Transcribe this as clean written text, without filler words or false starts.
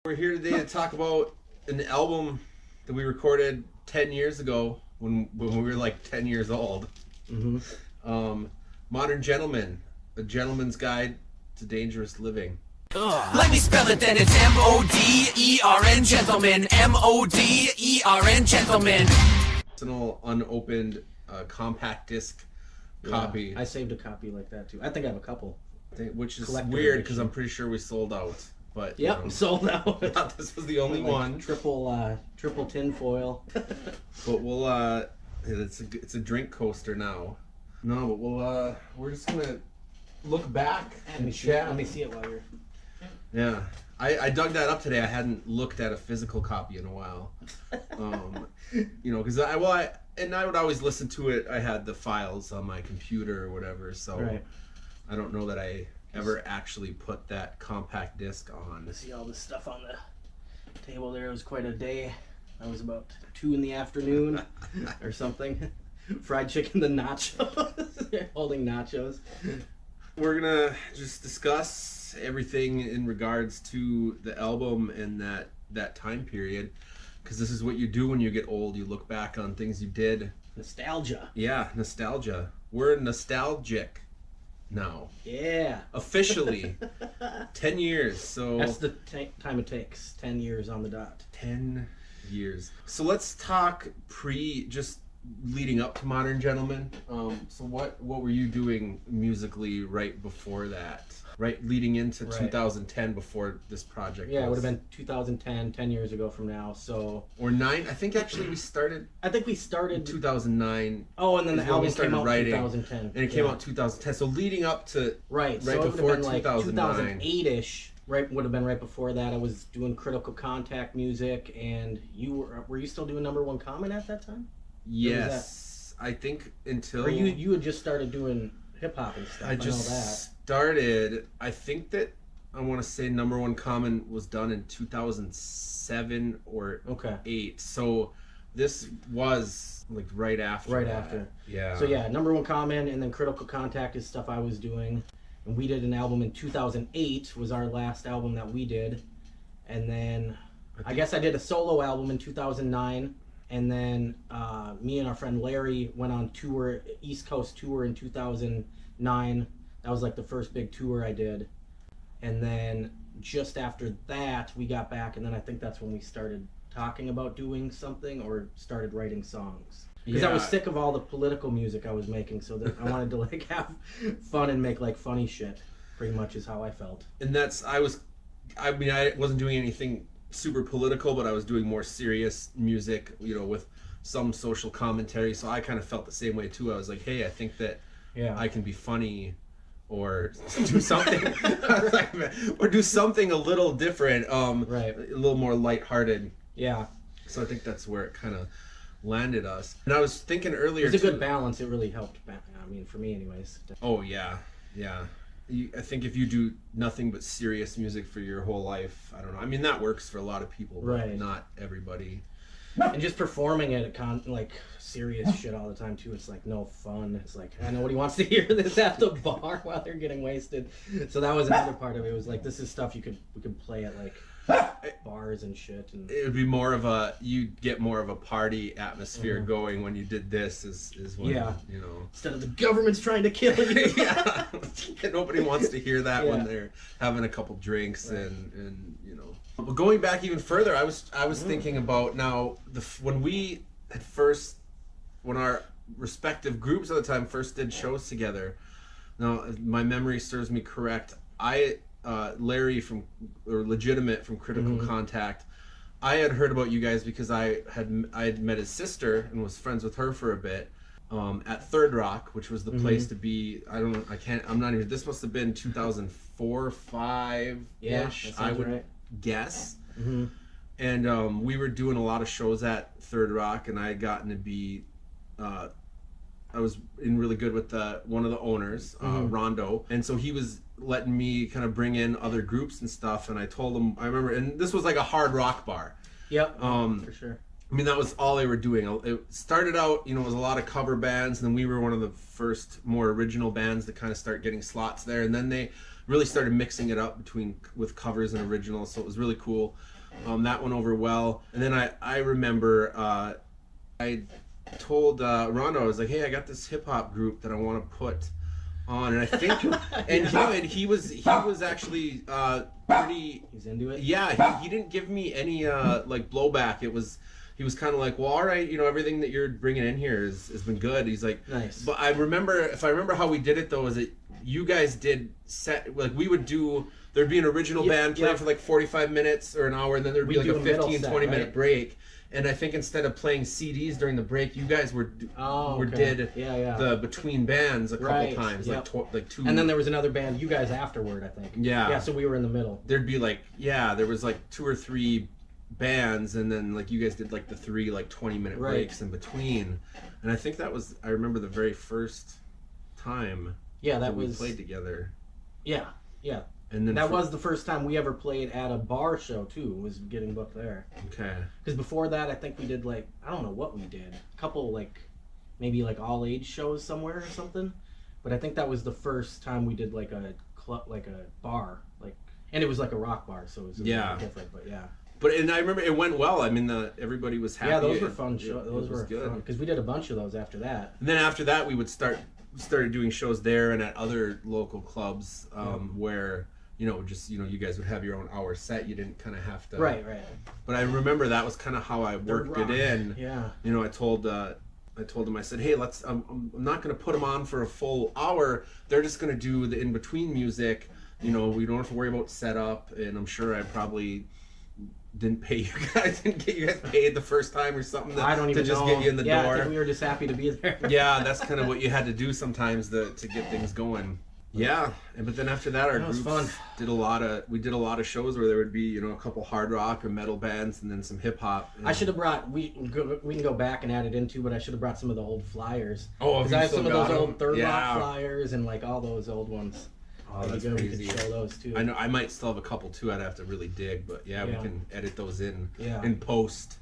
We're here today to talk about an album that we recorded 10 years ago when we were like 10 years old. Modern Gentleman, A Gentleman's Guide to Dangerous Living. Let me spell it then, it's M-O-D-E-R-N, gentlemen, M-O-D-E-R-N, gentlemen. It's an old unopened compact disc copy. Yeah, I saved a copy like that too. I think I have a couple. Which is Collector weird edition. because I'm pretty sure we sold out. But Yep, sold out. this was the only Like one. triple tin foil. But we'll it's a drink coaster now. No, but we're just gonna look back and chat. Let me see it while you're. Yeah, I dug that up today. I hadn't looked at a physical copy in a while. Because I would always listen to it. I had the files on my computer or whatever, so Right. I don't know that I ever actually put that compact disc on. See all this stuff on the table there. It was quite a day. I was about 2 in the afternoon or something. Fried chicken and nachos. Holding nachos. We're gonna just discuss everything in regards to the album and that time period, because this is what you do when you get old. You look back on things you did. Nostalgia. Yeah, nostalgia. We're nostalgic now. Yeah. Officially. 10 years. So That's the time it takes. 10 years on the dot. 10 years. So let's talk just leading up to Modern Gentleman. So what were you doing musically right before that? Right leading into 2010 before this project? Yeah, it would have been 2010, 10 years ago from now. So or 9. I think actually we started in 2009. Oh, and then the is when we album started came out writing, 2010. and it came out 2010. So leading up to Right so before it would have been 2009. like 2008ish. Right, would have been right before that. I was doing Critical Contact music, and you were you still doing Number One Common at that time? Yes, I think until Or you had just started doing hip hop and stuff. I just know that. started. I think that I want to say Number One Common was done in 2007 or 8. So this was like right after. Right that. after. Yeah. So yeah, Number One Common, and then Critical Contact is stuff I was doing. And we did an album in 2008, was our last album that we did. And then I guess I did a solo album in 2009. And then me and our friend Larry went on tour, East Coast tour in 2009. That was like the first big tour I did. And then just after that, we got back. And then I think that's when we started talking about doing something or started writing songs. Because I was sick of all the political music I was making, so that I wanted to like have fun and make like funny shit. Pretty much is how I felt. And I wasn't doing anything super political, but I was doing more serious music, with some social commentary. So I kind of felt the same way too. I was like, hey, I think that I can be funny or do something or do something a little different, Right. a little more lighthearted. Yeah. So I think that's where it kind of landed us. And I was thinking earlier, It was a good balance. It really helped. I mean, for me, anyways. Oh yeah. I think if you do nothing but serious music for your whole life, I don't know. I mean, that works for a lot of people, but Right. not everybody. And just performing it, like serious shit all the time too. It's like no fun. It's like nobody wants to hear this at the bar while they're getting wasted. So that was another part of it. It was like this is stuff we could play at like bars and shit. And It would be you'd get more of a party atmosphere going when you did this. Is when instead of the government's trying to kill you. Yeah. Nobody wants to hear that when Yeah. they're having a couple drinks and. But going back even further, I was thinking about now when our respective groups at the time first did shows together. Now, my memory serves me correct. Larry from Legitimate from Critical Contact, I had heard about you guys because I had met his sister and was friends with her for a bit at Third Rock, which was the place to be. This must have been 2004, 5 ish. I would guess. And we were doing a lot of shows at Third Rock, and I had gotten to be I was in really good with one of the owners, Rondo, and so he was letting me kind of bring in other groups and stuff. And I told him, I remember, and this was like a hard rock bar. Yep. For sure. I mean, that was all they were doing. It started out, it was a lot of cover bands, and then we were one of the first more original bands to kind of start getting slots there. And then they really started mixing it up with covers and originals, so it was really cool. That went over well. And then I remember I told Rondo, I was like, hey, I got this hip hop group that I want to put on, and I think he was actually pretty. He's into it. Yeah, he didn't give me any like blowback. He was kind of like, well, all right, everything that you're bringing in here has been good. He's like, nice. But I remember how we did it though, is that you guys did we would do. There'd be an original band playing for like 45 minutes or an hour, and then there'd be like a 15-20 minute break. And I think instead of playing CDs during the break, you guys did the between bands a couple times, like two. And then there was another band, you guys afterward, I think. Yeah. Yeah, so we were in the middle. There'd be there was like 2 or 3 bands, and then like you guys did like the 3 like 20-minute breaks in between. And I think I remember the very first time. Yeah, that we played together. Yeah. And then that was the first time we ever played at a bar show too, was getting booked there. Okay. Because before that, I think we did I don't know what we did. A couple maybe all age shows somewhere or something. But I think that was the first time we did a club, a bar, and it was a rock bar, so it was different. But yeah. And I remember it went well. I mean, everybody was happy. Yeah, those were fun shows. Those were good fun because we did a bunch of those after that. And then after that, we would started doing shows there and at other local clubs where. You guys would have your own hour set. You didn't kind of have to. Right. But I remember that was kind of how I worked it in. Yeah. I told them, I said, hey, I'm not going to put them on for a full hour. They're just going to do the in-between music. We don't have to worry about setup. And I'm sure I probably didn't pay you guys, didn't get you guys paid the first time or something I don't even to just know. get you in the door. I think we were just happy to be there. Yeah, that's kind of what you had to do sometimes to get things going. Yeah, but then after that, our groups did a lot of shows where there would be a couple hard rock or metal bands and then some hip hop. I should have brought we can go back and add it into, but I should have brought some of the old flyers. Oh, because I have some of those old Third Rock flyers and all those old ones. Oh, that's crazy. We could show those too. I know I might still have a couple too. I'd have to really dig, but we can edit those in post.